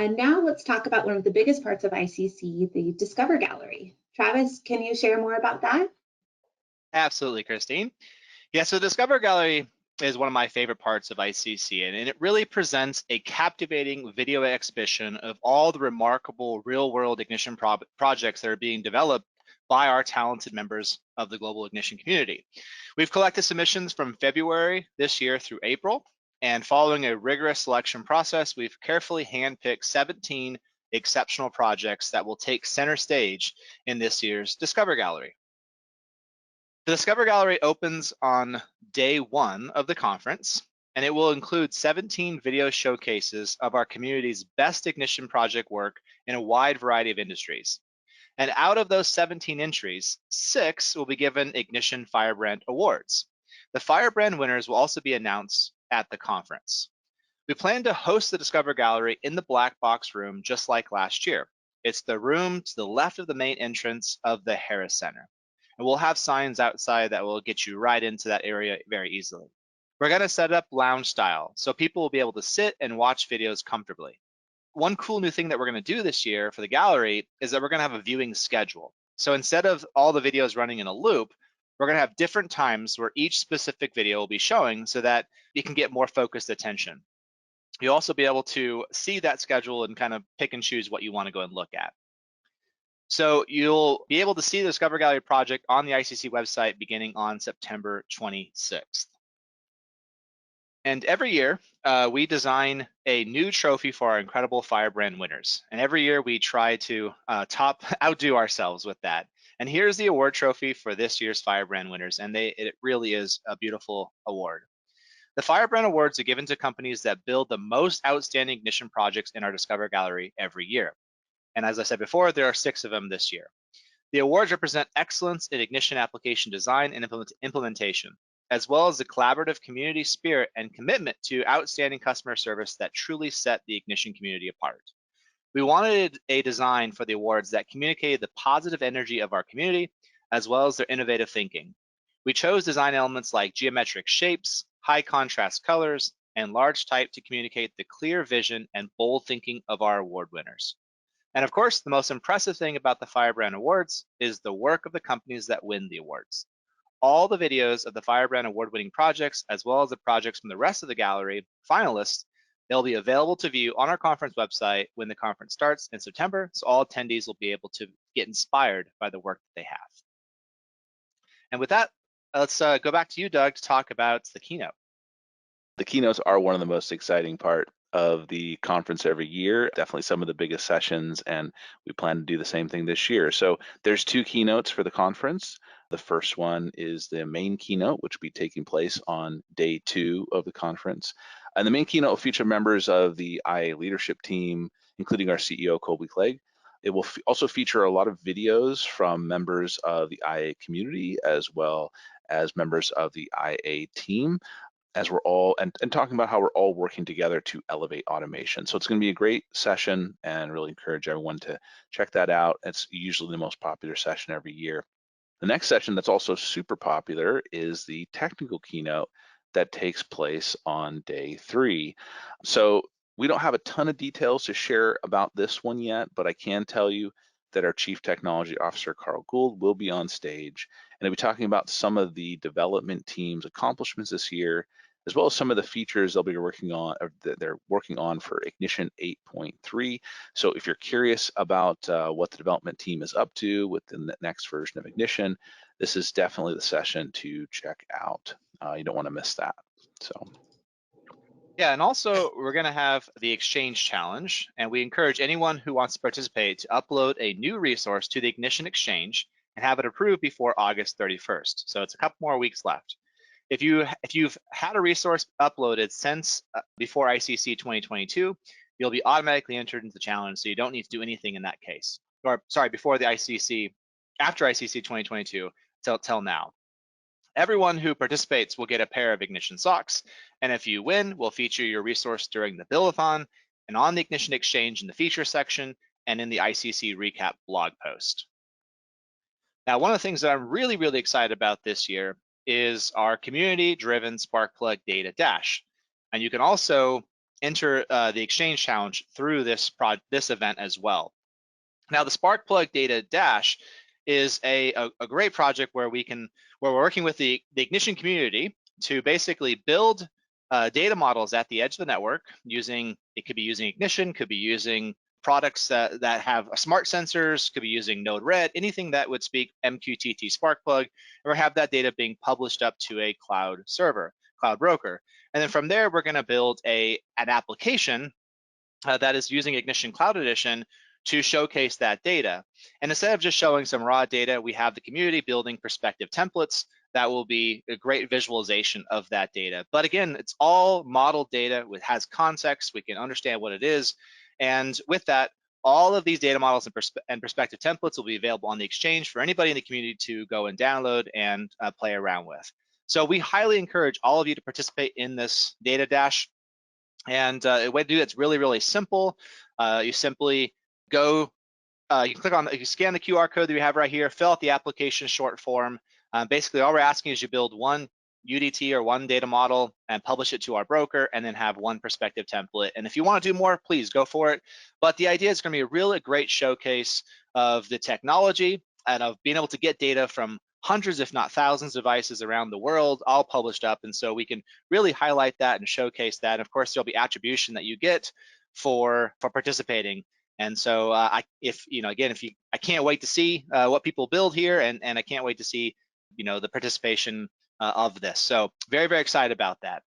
And now let's talk about one of the biggest parts of ICC, the Discover Gallery. Travis, can you share more about that? Absolutely, Kristine. Yeah, so Discover Gallery is one of my favorite parts of ICC, and it really presents a captivating video exhibition of all the remarkable real-world ignition projects that are being developed by our talented members of the global ignition community. We've collected submissions from February this year through April, and following a rigorous selection process, we've carefully handpicked 17 exceptional projects that will take center stage in this year's Discover Gallery. The Discover Gallery opens on day 1 of the conference, and it will include 17 video showcases of our community's best ignition project work in a wide variety of industries. And out of those 17 entries, 6 will be given Ignition Firebrand Awards. The Firebrand winners will also be announced at the conference. We plan to host the Discover Gallery in the Black Box room just like last year. It's the room to the left of the main entrance of the Harris Center. And we'll have signs outside that will get you right into that area very easily. We're going to set up lounge style, so people will be able to sit and watch videos comfortably. One cool new thing that we're going to do this year for the gallery is that we're going to have a viewing schedule. So instead of all the videos running in a loop, we're going to have different times where each specific video will be showing so that you can get more focused attention. You'll also be able to see that schedule and kind of pick and choose what you want to go and look at. So you'll be able to see the Discover Gallery project on the ICC website beginning on September 26th. And every year, we design a new trophy for our incredible Firebrand winners. And every year we try to outdo ourselves with that. And here's the award trophy for this year's Firebrand winners. And it really is a beautiful award. The Firebrand Awards are given to companies that build the most outstanding ignition projects in our Discover Gallery every year. And as I said before, there are 6 of them this year. The awards represent excellence in ignition application design and implementation, as well as the collaborative community spirit and commitment to outstanding customer service that truly set the ignition community apart. We wanted a design for the awards that communicated the positive energy of our community, as well as their innovative thinking. We chose design elements like geometric shapes, high contrast colors, and large type to communicate the clear vision and bold thinking of our award winners. And of course, the most impressive thing about the Firebrand Awards is the work of the companies that win the awards. All the videos of the Firebrand Award-winning projects, as well as the projects from the rest of the gallery finalists, they'll be available to view on our conference website when the conference starts in September, so all attendees will be able to get inspired by the work that they have. And with that, let's go back to you, Doug, to talk about the keynote. The keynotes are one of the most exciting part of the conference every year, definitely some of the biggest sessions, and we plan to do the same thing this year. So there's 2 keynotes for the conference. The first one is the main keynote, which will be taking place on day 2 of the conference. And the main keynote will feature members of the IA leadership team, including our CEO, Colby Clegg. It will also feature a lot of videos from members of the IA community, as well as members of the IA team, as we're all, and talking about how we're all working together to elevate automation. So it's going to be a great session, and really encourage everyone to check that out. It's usually the most popular session every year. The next session that's also super popular is the technical keynote that takes place on day 3. So we don't have a ton of details to share about this one yet, but I can tell you that our Chief Technology Officer, Carl Gould, will be on stage, and he'll be talking about some of the development team's accomplishments this year, as well as some of the features they'll be working on, or that they're working on for Ignition 8.3. So if you're curious about what the development team is up to with the next version of Ignition, this is definitely the session to check out. You don't want to miss that. So. Yeah, and also we're going to have the Exchange Challenge, and we encourage anyone who wants to participate to upload a new resource to the Ignition Exchange and have it approved before August 31st. So it's a couple more weeks left. If you've had a resource uploaded since before ICC 2022, you'll be automatically entered into the challenge, so you don't need to do anything in that case. Or sorry, before the ICC, after ICC 2022 till now. Everyone who participates will get a pair of Ignition socks, and if you win, we'll feature your resource during the Billathon and on the Ignition Exchange in the feature section and in the ICC recap blog post. Now, one of the things that I'm really, really excited about this year is our community-driven Sparkplug Data Dash. And you can also enter the exchange challenge through this event as well. Now, the Sparkplug Data Dash is a great project where we're working with the Ignition community to basically build data models at the edge of the network it could be using Ignition, could be using products that have smart sensors, could be using Node-RED, anything that would speak MQTT Sparkplug, or have that data being published up to a cloud server, cloud broker. And then from there, we're going to build an application that is using Ignition Cloud Edition to showcase that data. And instead of just showing some raw data, we have the community building perspective templates that will be a great visualization of that data. But again, it's all modeled data, it has context, we can understand what it is. And with that, all of these data models and perspective templates will be available on the exchange for anybody in the community to go and download and play around with. So we highly encourage all of you to participate in this data dash. And the way to do it's really, really simple. You simply go, you scan the QR code that we have right here, fill out the application short form. Basically, all we're asking is you build one UDT or one data model and publish it to our broker, and then have one perspective template. And if you want to do more, please go for it. But the idea is going to be a really great showcase of the technology and of being able to get data from hundreds, if not thousands, of devices around the world, all published up. And so we can really highlight that and showcase that. And of course, there'll be attribution that you get for participating. And so I can't wait to see what people build here, and I can't wait to see the participation of this. So very, very excited about that.